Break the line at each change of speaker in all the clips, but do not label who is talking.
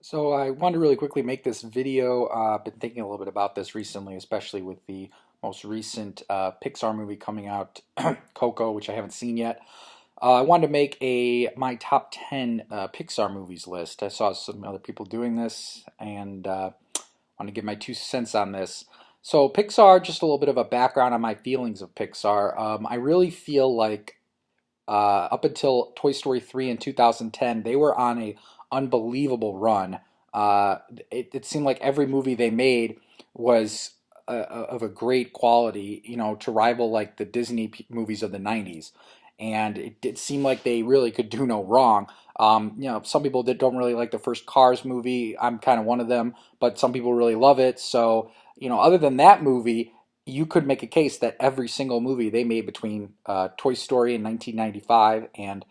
So I wanted to really quickly make this video. I've been thinking a little bit about this recently, especially with the most recent Pixar movie coming out, Coco, which I haven't seen yet. I wanted to make my top 10 Pixar movies list. I saw some other people doing this and wanted to give my 2 cents on this. So Pixar, just a little bit of a background on my feelings of Pixar. I really feel like up until Toy Story 3 in 2010, they were on a unbelievable run. It seemed like every movie they made was of a great quality, to rival like the Disney movies of the 90s. And it seemed like they really could do no wrong. Some people that don't really like the first Cars movie. I'm kind of one of them, but some people really love it. So, other than that movie, you could make a case that every single movie they made between Toy Story in 1995 and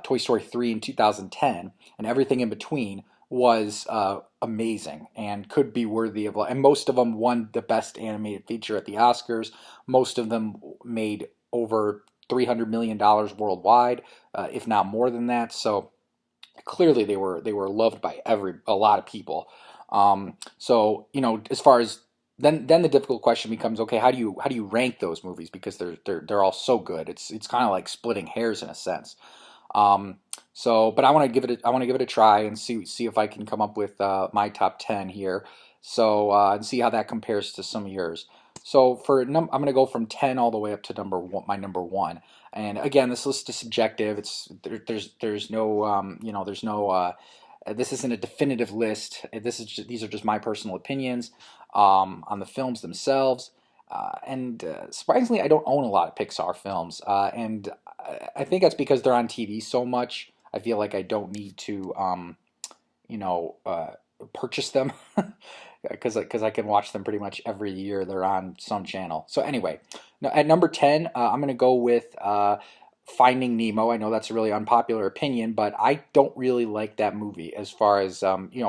Toy Story 3 in 2010, and everything in between was amazing and could be worthy of. And most of them won the Best Animated Feature at the Oscars. Most of them made over $300 million worldwide, if not more than that. So clearly they were loved by a lot of people. So as far as then the difficult question becomes, okay, how do you rank those movies, because they're all so good. It's kind of like splitting hairs in a sense. Um, but I want to give it a try and see if I can come up with my top 10 here. And see how that compares to some of yours. So I'm going to go from 10 all the way up to number one, my number one. And again, this list is subjective. There's no there's no this isn't a definitive list. These are just my personal opinions on the films themselves. And surprisingly, I don't own a lot of Pixar films, and I think that's because they're on TV so much. I feel like I don't need to, you know, uh, purchase them because I can watch them pretty much every year. They're on some channel. So anyway, at number 10, I'm going to go with Finding Nemo. I know that's a really unpopular opinion, but I don't really like that movie as far as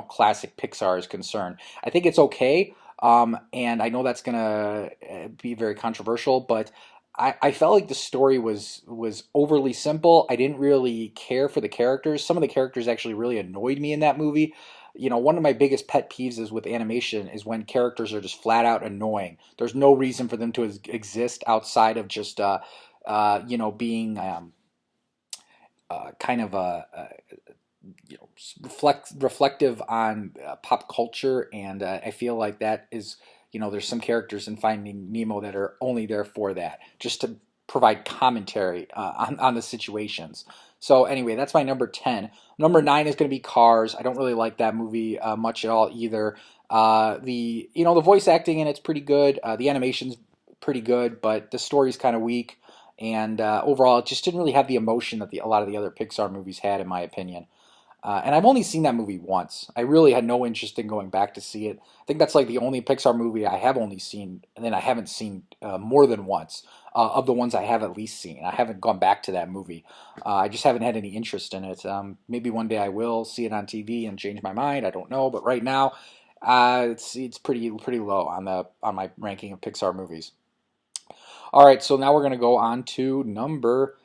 classic Pixar is concerned. I think it's okay, and I know that's going to be very controversial, but I felt like the story was overly simple. I didn't really care for the characters. Some of the characters actually really annoyed me in that movie. One of my biggest pet peeves is with animation is when characters are just flat out annoying. There's no reason for them to exist outside of just being kind of reflective on pop culture, and I feel like that is, there's some characters in Finding Nemo that are only there for that, just to provide commentary on the situations. So anyway, that's my number 10. Number 9 is going to be Cars. I don't really like that movie much at all either. The voice acting in it's pretty good. The animation's pretty good, but the story's kind of weak. And overall, it just didn't really have the emotion that a lot of the other Pixar movies had, in my opinion. And I've only seen that movie once. I really had no interest in going back to see it. I think that's like the only Pixar movie I have only seen, and then I haven't seen more than once of the ones I have at least seen. I haven't gone back to that movie. I just haven't had any interest in it. Maybe one day I will see it on TV and change my mind. I don't know, but right now, it's pretty low on my ranking of Pixar movies. All right, so now we're going to go on to number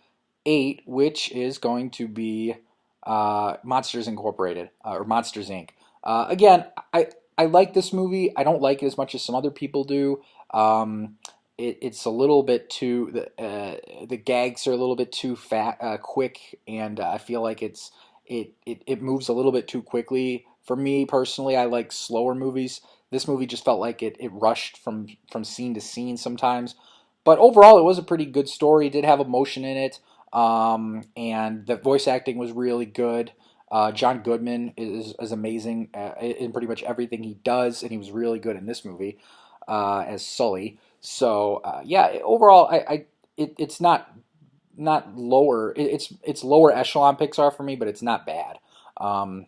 8, which is going to be Monsters Incorporated, or Monsters Inc. Again, I like this movie. I don't like it as much as some other people do. It's a little bit too the gags are a little bit too quick, and I feel like it moves a little bit too quickly. For me personally, I like slower movies. This movie just felt like it rushed from scene to scene sometimes. But overall, it was a pretty good story. It did have emotion in it, and the voice acting was really good. John Goodman is amazing in pretty much everything he does, and he was really good in this movie as Sully. So yeah, overall, it's not lower. It's lower echelon Pixar for me, but it's not bad. Um,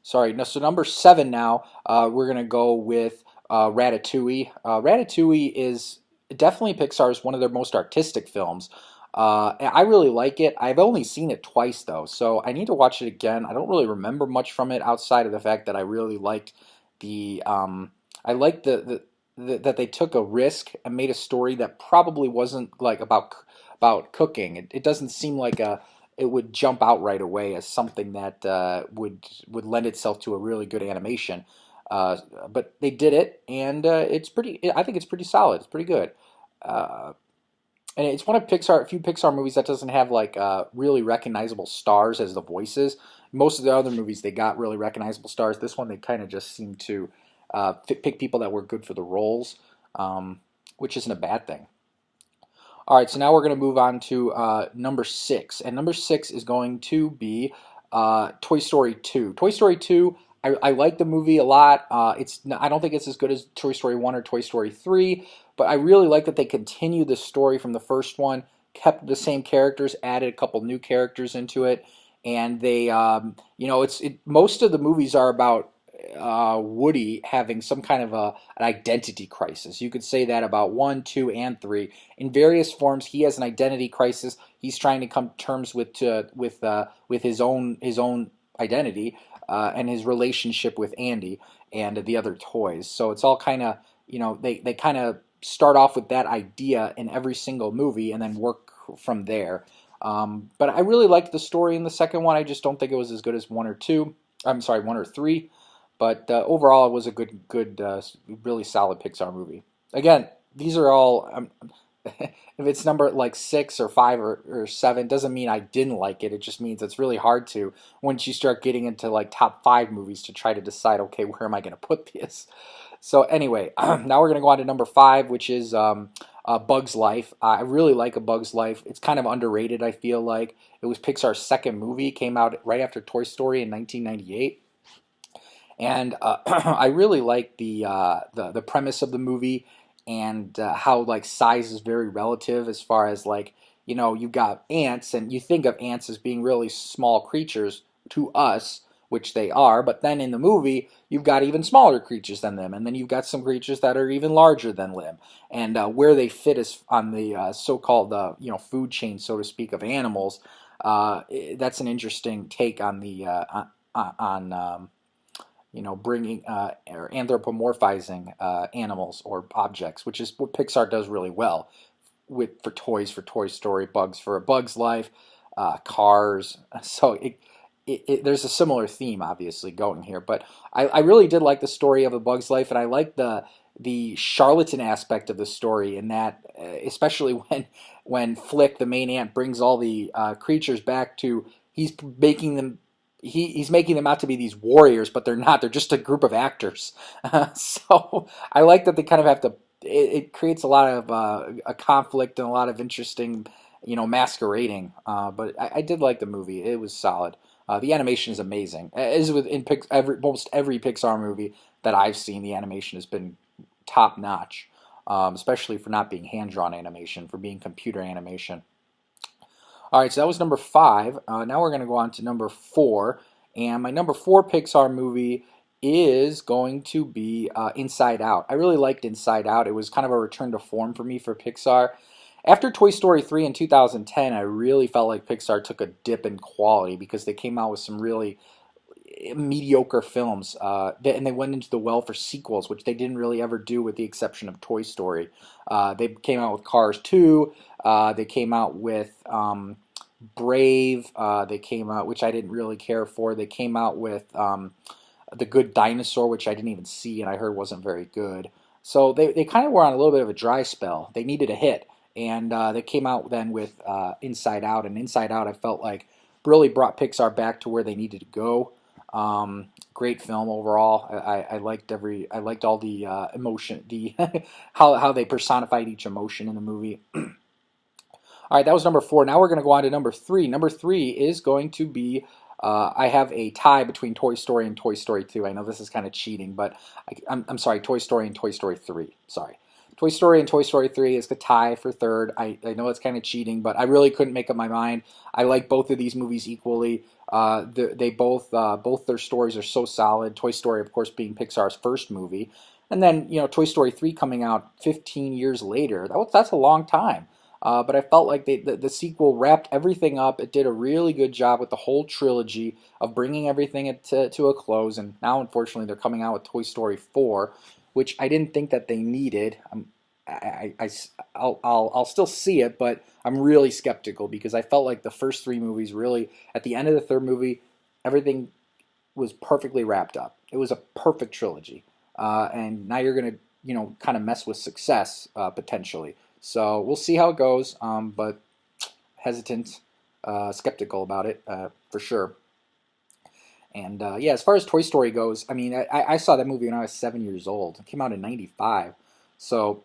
Sorry, no. So number 7 now, we're gonna go with Ratatouille. Ratatouille is definitely Pixar's one of their most artistic films. And I really like it. I've only seen it twice though, so I need to watch it again. I don't really remember much from it outside of the fact that I really liked the I liked that they took a risk and made a story that probably wasn't like about cooking. It doesn't seem like it would jump out right away as something that would lend itself to a really good animation. Uh, but they did it, and it's pretty. I think it's pretty solid. It's pretty good. Uh, and it's one of Pixar, a few Pixar movies that doesn't have like really recognizable stars as the voices. Most of the other movies they got really recognizable stars. This one they kind of just seem to pick people that were good for the roles, um, which isn't a bad thing. All right, so now we're going to move on to number six, and number six is going to be Toy Story 2. Toy Story 2, I like the movie a lot. I don't think it's as good as Toy Story 1 or Toy Story 3, but I really like that they continued the story from the first one, kept the same characters, added a couple new characters into it, and they, most of the movies are about Woody having some kind of an identity crisis. You could say that about one, two, and three. In various forms, he has an identity crisis. He's trying to come to terms with his own identity and his relationship with Andy and the other toys. So it's all kind of they kind of start off with that idea in every single movie and then work from there. But I really liked the story in the second one. I just don't think it was as good as one or two. I'm sorry, one or three. But overall, it was a really solid Pixar movie. Again, these are all. If it's number like six or five or seven, doesn't mean I didn't like it. It just means it's really hard to once you start getting into like top five movies to try to decide, okay, where am I going to put this? So anyway, now we're going to go on to number five, which is Bug's Life. I really like A Bug's Life. It's kind of underrated. I feel like it was Pixar's second movie. Came out right after Toy Story in 1998. And I really like the premise of the movie and how like size is very relative as far as like you've got ants and you think of ants as being really small creatures to us, which they are, but then in the movie you've got even smaller creatures than them, and then you've got some creatures that are even larger than them, and where they fit is on the so-called food chain, so to speak, of animals. That's an interesting take on the on bringing or anthropomorphizing animals or objects, which is what Pixar does really well for toys for Toy Story, Bugs for A Bug's Life, Cars. So there's a similar theme, obviously, going here. But I really did like the story of A Bug's Life, and I like the charlatan aspect of the story in that, especially when Flick, the main ant, brings all the creatures back to, he's making them he's making them out to be these warriors, but they're not. They're just a group of actors. So I like that they kind of have to. It creates a lot of a conflict and a lot of interesting, masquerading. But I did like the movie. It was solid. The animation is amazing. As with most every Pixar movie that I've seen, the animation has been top notch. Especially for not being hand drawn animation, for being computer animation. All right, so that was number five. Now we're going to go on to number four. And my number four Pixar movie is going to be Inside Out. I really liked Inside Out. It was kind of a return to form for me for Pixar. After Toy Story 3 in 2010, I really felt like Pixar took a dip in quality because they came out with some really mediocre films, and they went into the well for sequels, which they didn't really ever do, with the exception of Toy Story. They came out with Cars 2. They came out with Brave. They came out, which I didn't really care for. They came out with The Good Dinosaur, which I didn't even see, and I heard wasn't very good. So they kind of were on a little bit of a dry spell. They needed a hit, and they came out then with Inside Out. And Inside Out, I felt like really brought Pixar back to where they needed to go. Great film overall. I liked I liked all the emotion, the how they personified each emotion in the movie. All right, that was number four. Now we're going to go on to number three. Number three is going to be, I have a tie between Toy Story and Toy Story 2. I know this is kind of cheating, but I'm sorry, Toy Story and Toy Story 3. Sorry. Toy Story and Toy Story 3 is the tie for third. I know it's kind of cheating, but I really couldn't make up my mind. I like both of these movies equally. They both their stories are so solid. Toy Story, of course, being Pixar's first movie. And then, Toy Story 3 coming out 15 years later. That's a long time. But I felt like the sequel wrapped everything up. It did a really good job with the whole trilogy of bringing everything to a close. And now, unfortunately, they're coming out with Toy Story 4, which I didn't think that they needed. I'll still see it, but I'm really skeptical because I felt like the first three movies really, at the end of the third movie, everything was perfectly wrapped up. It was a perfect trilogy, and now you're gonna kind of mess with success potentially. So we'll see how it goes, but hesitant, skeptical about it for sure. And yeah, as far as Toy Story goes, I mean, I saw that movie when I was 7 years old. It came out in '95, so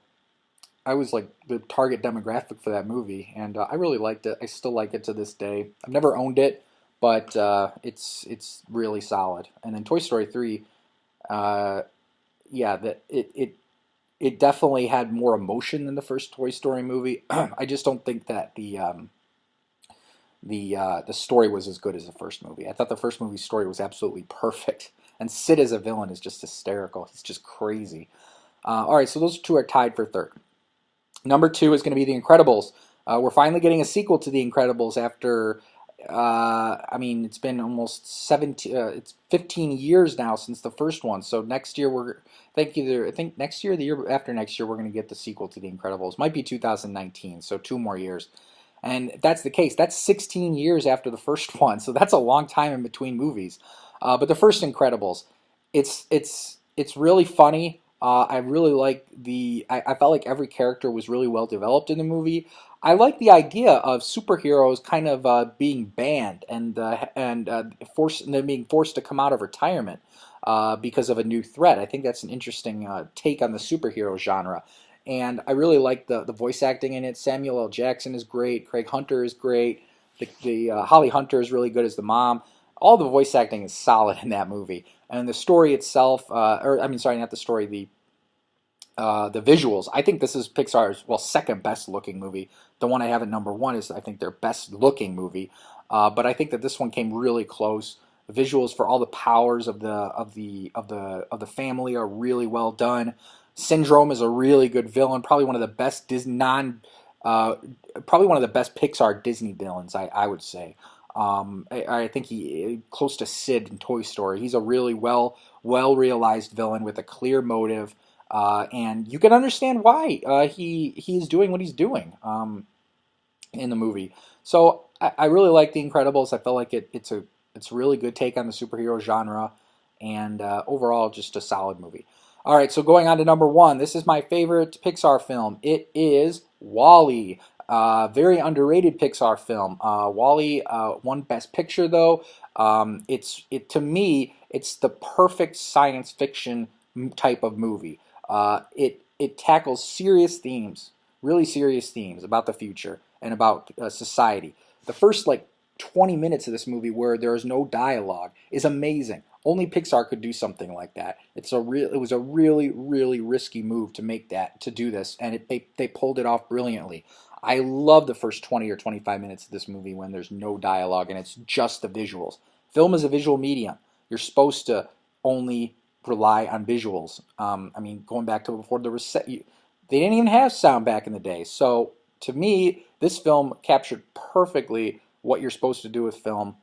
I was like the target demographic for that movie, and I really liked it. I still like it to this day. I've never owned it, but it's really solid. And then Toy Story 3, uh, yeah, that it definitely had more emotion than the first Toy Story movie. I just don't think that the story was as good as the first movie. I thought the first movie's story was absolutely perfect, and Sid as a villain is just hysterical. He's just crazy. All right, so those two are tied for third. Number two is going to be The Incredibles. We're finally getting a sequel to The Incredibles after, I mean, it's been almost 17, it's 15 years now since the first one. So next year I think next year, the year after next year, we're going to get the sequel to The Incredibles. Might be 2019, so 2 more years. And if that's the case, that's 16 years after the first one. So that's a long time in between movies. But the first Incredibles, it's really funny. I really like I felt like every character was really well developed in the movie. I like the idea of superheroes kind of being banned and forced them being forced to come out of retirement because of a new threat. I think that's an interesting take on the superhero genre. And I really like the voice acting in it. Samuel L. Jackson is great. Craig Hunter is great. The Holly Hunter is really good as the mom. All the voice acting is solid in that movie. And the story itself, or I mean, sorry, not the story, the visuals. I think this is Pixar's second best looking movie. The one I have at number one is I think their best looking movie. But I think that this one came really close. The visuals for all the powers of the family are really well done. Syndrome is a really good villain. Probably one of the best uh, probably one of the best Pixar Disney villains. I would say. I think he close to Sid in Toy Story. He's a really well realized villain with a clear motive, and you can understand why he's doing what he's doing in the movie. So I really like The Incredibles. I felt like it's a really good take on the superhero genre, and overall just a solid movie. All right, so going on to number one, this is my favorite Pixar film. It is Wall-E. Very underrated Pixar film. Wall-E won Best Picture though. To me, it's the perfect science fiction type of movie. It tackles serious themes, really serious themes about the future and about society. The first 20 minutes of this movie where there is no dialogue is amazing. Only Pixar could do something like that. It was a really risky move to do this, and they pulled it off brilliantly. I love the first 20 or 25 minutes of this movie when there's no dialogue and it's just the visuals. Film is a visual medium. You're supposed to only rely on visuals. I mean, going back to before they didn't even have sound back in the day. So to me, this film captured perfectly what you're supposed to do with film,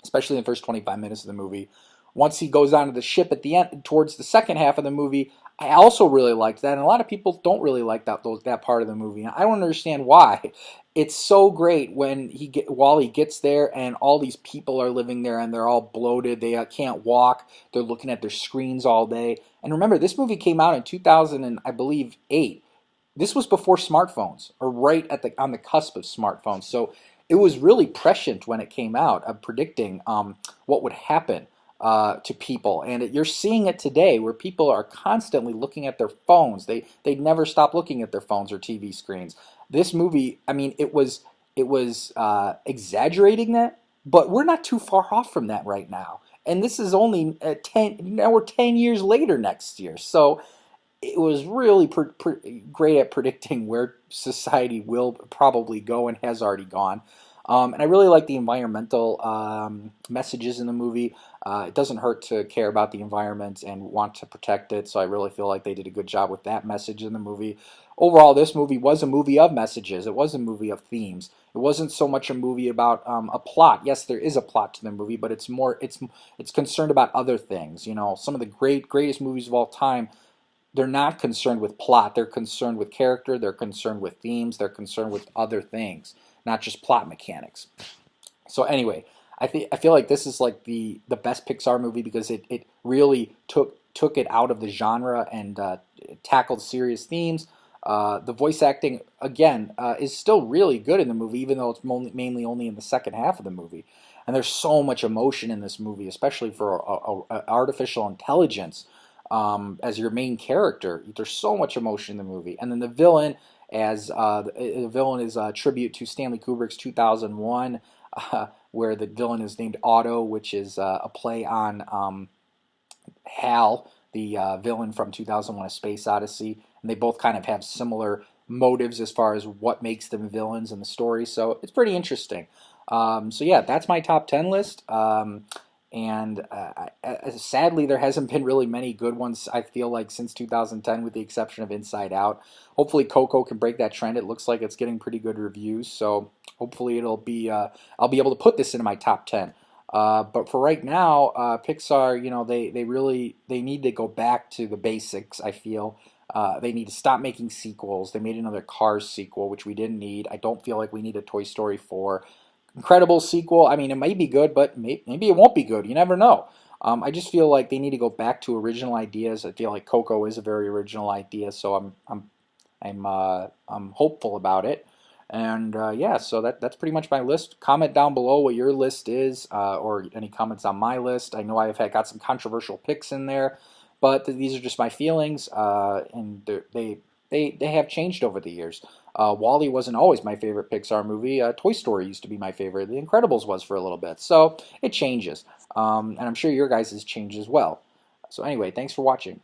especially in the first 25 minutes of the movie. Once he goes onto the ship at the end, towards the second half of the movie, I also really liked that, and a lot of people don't really like that part of the movie. And I don't understand why. It's so great when Wally gets there, and all these people are living there, and they're all bloated. They can't walk. They're looking at their screens all day. And remember, this movie came out in 2000, and I believe 8. This was before smartphones, or right on the cusp of smartphones. So it was really prescient when it came out of predicting what would happen to people, and you're seeing it today where people are constantly looking at their phones. They never stop looking at their phones or TV screens. This movie, I mean, it was exaggerating that, but we're not too far off from that right now. And this is only 10. Now we're 10 years later next year, so it was really great at predicting where society will probably go and has already gone. And I really like the environmental messages in the movie. It doesn't hurt to care about the environment and want to protect it, so I really feel like they did a good job with that message in the movie. Overall, this movie was a movie of messages. It was a movie of themes. It wasn't so much a movie about a plot. Yes, there is a plot to the movie, but it's concerned about other things. You know, some of the greatest movies of all time they're not concerned with plot. They're concerned with character. They're concerned with themes. They're concerned with other things, not just plot mechanics. So anyway, I feel like this is like the best Pixar movie because it really took it out of the genre and tackled serious themes. The voice acting again is still really good in the movie, even though it's mainly only in the second half of the movie. And there's so much emotion in this movie, especially for artificial intelligence as your main character. There's so much emotion in the movie, and then the villain, as the villain is a tribute to Stanley Kubrick's 2001, where the villain is named Otto, which is a play on Hal, the villain from 2001: A Space Odyssey, and they both kind of have similar motives as far as what makes them villains in the story. So it's pretty interesting. So yeah, that's my top 10 list. And sadly, there hasn't been really many good ones, I feel like, since 2010, with the exception of Inside Out. Hopefully, Coco can break that trend. It looks like it's getting pretty good reviews. So hopefully, I'll be able to put this into my top 10. But for right now, Pixar, they really they need to go back to the basics. I feel they need to stop making sequels. They made another Cars sequel, which we didn't need. I don't feel like we need a Toy Story 4. Incredible sequel. I mean, it might be good, but maybe it won't be good. You never know. I just feel like they need to go back to original ideas. I feel like Coco is a very original idea, so I'm hopeful about it. And yeah, so that's pretty much my list. Comment down below what your list is, or any comments on my list. I know got some controversial picks in there, but these are just my feelings, and they have changed over the years. Wall-E wasn't always my favorite Pixar movie. Toy Story used to be my favorite. The Incredibles was for a little bit. So it changes. And I'm sure your guys' change as well. So anyway, thanks for watching.